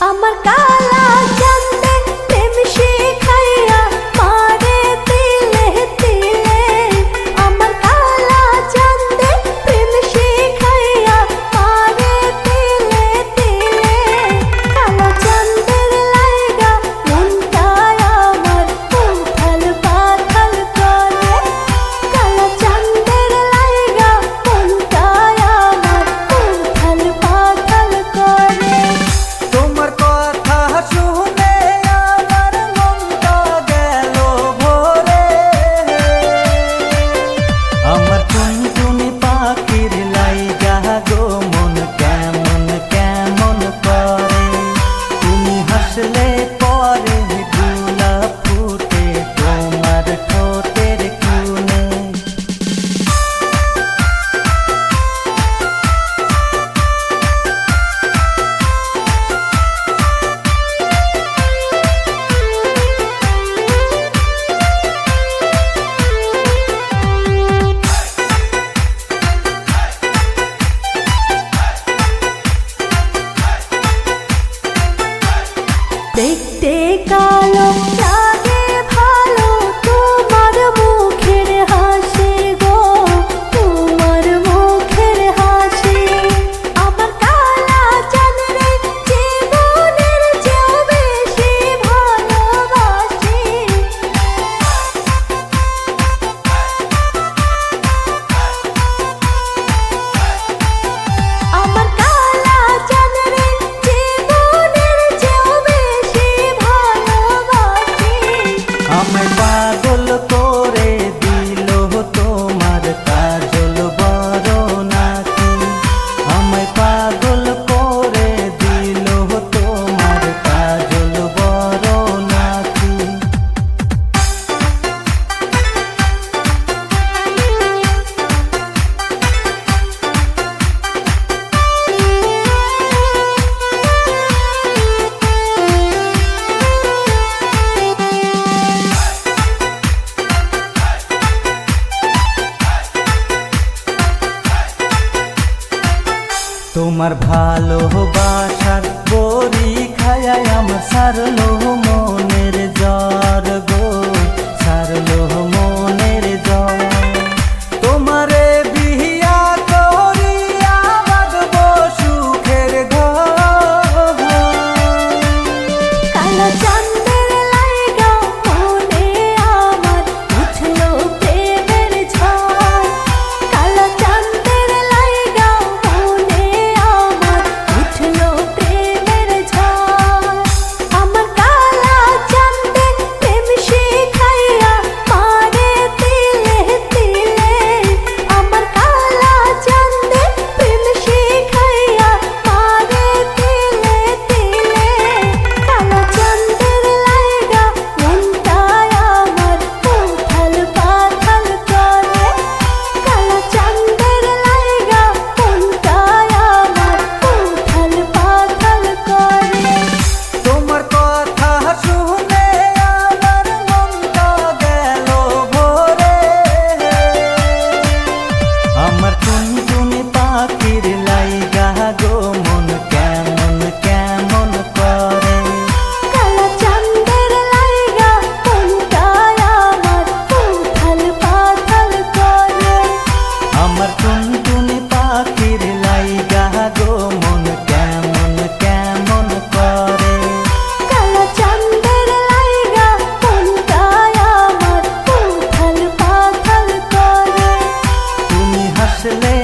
আমার কালা চাঁদে প্রেম শিখাইয়া মারে তিলে তিলে। আমার কালা চাঁদে প্রেম শিখাইয়া মারে তিলে তিলে। কালা চাঁদের লাইগা মনটায় আমার উথাল পাথাল করে। কালা চাঁদের লাইগা মনটায় আমার উথাল পাথাল করে। তোমার কথা শুনে আমার মনটা গেল ভরে। আমার টুনটুনি পাখির লাইগা গো মন কেমন কেমন করে। তুমি হাসলে পরে গোলাপ ফুটে তোমার ঠোঁটের কোণে। দেখতে কালো লাগে ভালো তোমার মুখের হাসি গো, তোমার মুখের হাসি। আমার কালা চাঁদরে জীবনের চেয়েও বেশি ভালোবাসি। আমার কালা চাঁদরে জীবনের চেয়েও বেশি ভালোবাসি। আমায় পাগল করে দিল তোমার কাজল বড় নাকি। আমায় পাগল করে দিল তোমার কাজল বড় নাকি। তোমার ভালোবাসার বড়ি খায় আমার সারলো মনের জ্বর গো, সারলো মনের জ্বর। তোমারে বিয়া করিয়া বাঁধবো সুখের ঘর। কালা চাঁদের লাইগা মনে আমার উঠলো প্রেমের ঝড়। কালা চাঁদের লাইগা মনে আমার উঠলো প্রেমের ঝড়। আমার কালা চাঁদে প্রেম শিখাইয়া মারে তিলে তিলে। আমার কালা চাঁদে প্রেম শিখাইয়া মারে তিলে তিলে। কালা চাঁদের লাইগা মনটায় আমার উথাল পাথাল করে। কালা চাঁদের লাইগা মনটায় আমার উথাল পাথাল করে। তোমার কথা শুনে আমার মনটা গেল ভরে। আমার টুনটুনি পাখির লাইগা গো মন কেমন কেমন করে। কালা চাঁদের লাইগা মনটায় আমার উথাল পাথাল করে। আমার টুনটুনি পাখির লাইগা গো মন কেমন কেমন করে। কালা চাঁদের লাইগা মনটায় আমার উথাল পাথাল করে। তুমি হাসলে